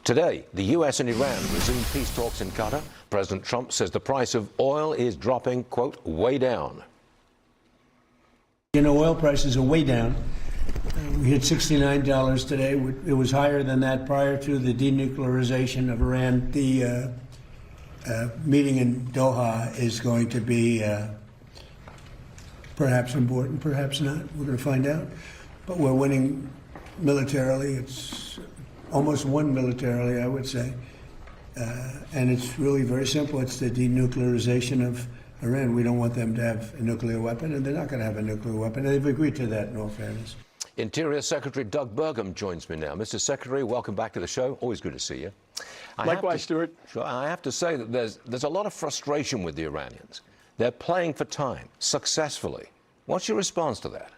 Today, the U.S. and Iran resume peace talks in Qatar. President Trump says the price of oil is dropping, quote, way down. You know, oil prices are way down. We hit $69 today. It was higher than that prior to the denuclearization of Iran. The meeting in Doha is going to be perhaps important, perhaps not. We're going to find out. But we're winning militarily. It's almost won militarily, I would say. And it's really very simple. It's the denuclearization of Iran. We don't want them to have a nuclear weapon, and they're not going to have a nuclear weapon. And they've agreed to that, in all fairness. Interior Secretary Doug Burgum joins me now. Mr. Secretary, welcome back to the show. Always good to see you. Likewise, Stuart. Sure, I have to say that there's a lot of frustration with the Iranians. They're playing for time, successfully. What's your response to that?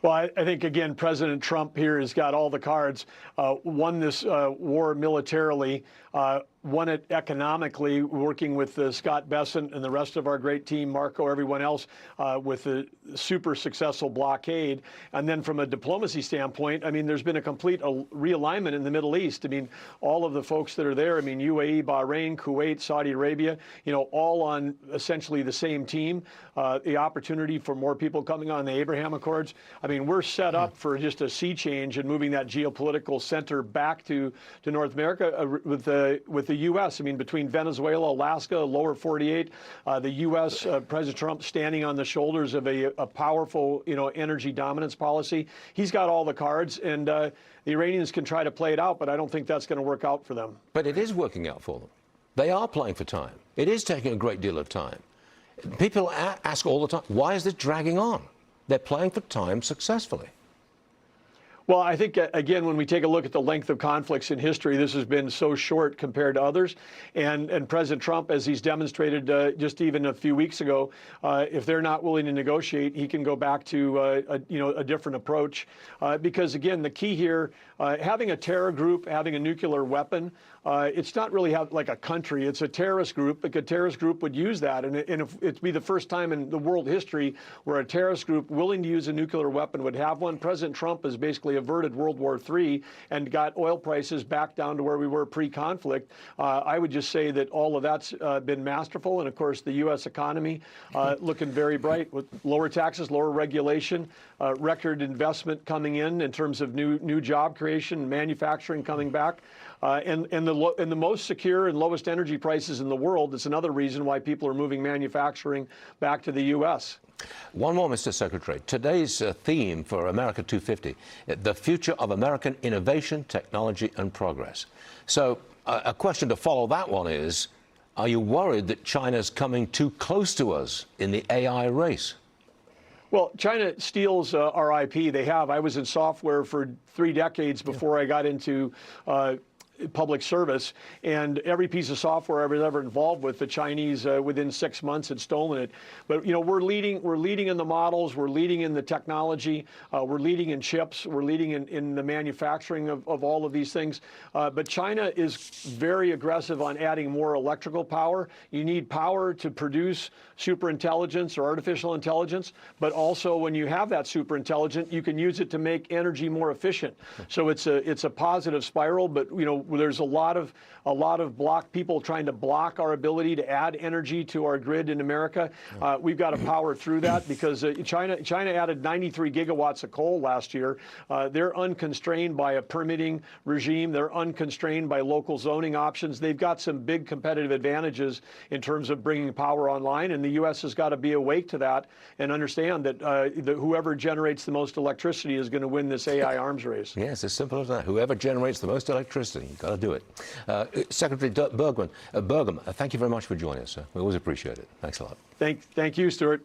Well, I think, again, President Trump here has got all the cards, won this war militarily, won it economically, working with Scott Bessent and the rest of our great team, Marco, everyone else, with the super successful blockade. And then from a diplomacy standpoint, I mean, there's been a complete realignment in the Middle East. I mean, all of the folks that are there, I mean, UAE, Bahrain, Kuwait, Saudi Arabia, you know, all on essentially the same team. The opportunity for more people coming on the Abraham Accords. I mean, we're set up for just a sea change and moving that geopolitical center back to North America with the U.S. I mean, between Venezuela, Alaska, lower 48, the U.S., President Trump standing on the shoulders of a powerful, you know, energy dominance policy. He's got all the cards, and the Iranians can try to play it out, but I don't think that's going to work out for them. But it is working out for them. They are playing for time. It is taking a great deal of time. People ask all the time, why is this dragging on? They're playing for time successfully. Well, I think, again, when we take a look at the length of conflicts in history, this has been so short compared to others. And President Trump, as he's demonstrated just even a few weeks ago, if they're not willing to negotiate, he can go back to a different approach. Because, again, the key here, having a terror group, having a nuclear weapon, it's not really like a country. It's a terrorist group. Like a terrorist group would use that. And if it'd be the first time in the world history where a terrorist group willing to use a nuclear weapon would have one. President Trump has basically averted World War III and got oil prices back down to where we were pre-conflict. I would just say that all of that's been masterful. And, of course, the U.S. economy looking very bright with lower taxes, lower regulation, record investment coming in terms of new job creation, manufacturing coming back. And the most secure and lowest energy prices in the world. It's another reason why people are moving manufacturing back to the U.S. One more, Mr. Secretary. Today's theme for America 250, the future of American innovation, technology, and progress. So a question to follow that one is, are you worried that China's coming too close to us in the AI race? Well, China steals our IP. They have. I was in software for 3 decades before I got into public service, and every piece of software I was ever involved with, the Chinese within 6 months had stolen it. But you know, we're leading in the models, we're leading in the technology, we're leading in chips, we're leading in the manufacturing of all of these things. But China is very aggressive on adding more electrical power. You need power to produce superintelligence or artificial intelligence, but also when you have that superintelligence, you can use it to make energy more efficient. So it's a positive spiral, but you know, there's a lot of people trying to block our ability to add energy to our grid in America. We've got to power through that because China added 93 gigawatts of coal last year. They're unconstrained by a permitting regime. They're unconstrained by local zoning options. They've got some big competitive advantages in terms of bringing power online, and the U.S. has got to be awake to that and understand that whoever generates the most electricity is going to win this AI arms race. Yes, as simple as that. Whoever generates the most electricity. You've got to do it. Secretary Doug Burgum, thank you very much for joining us, sir. We always appreciate it. Thanks a lot. Thank you, Stuart.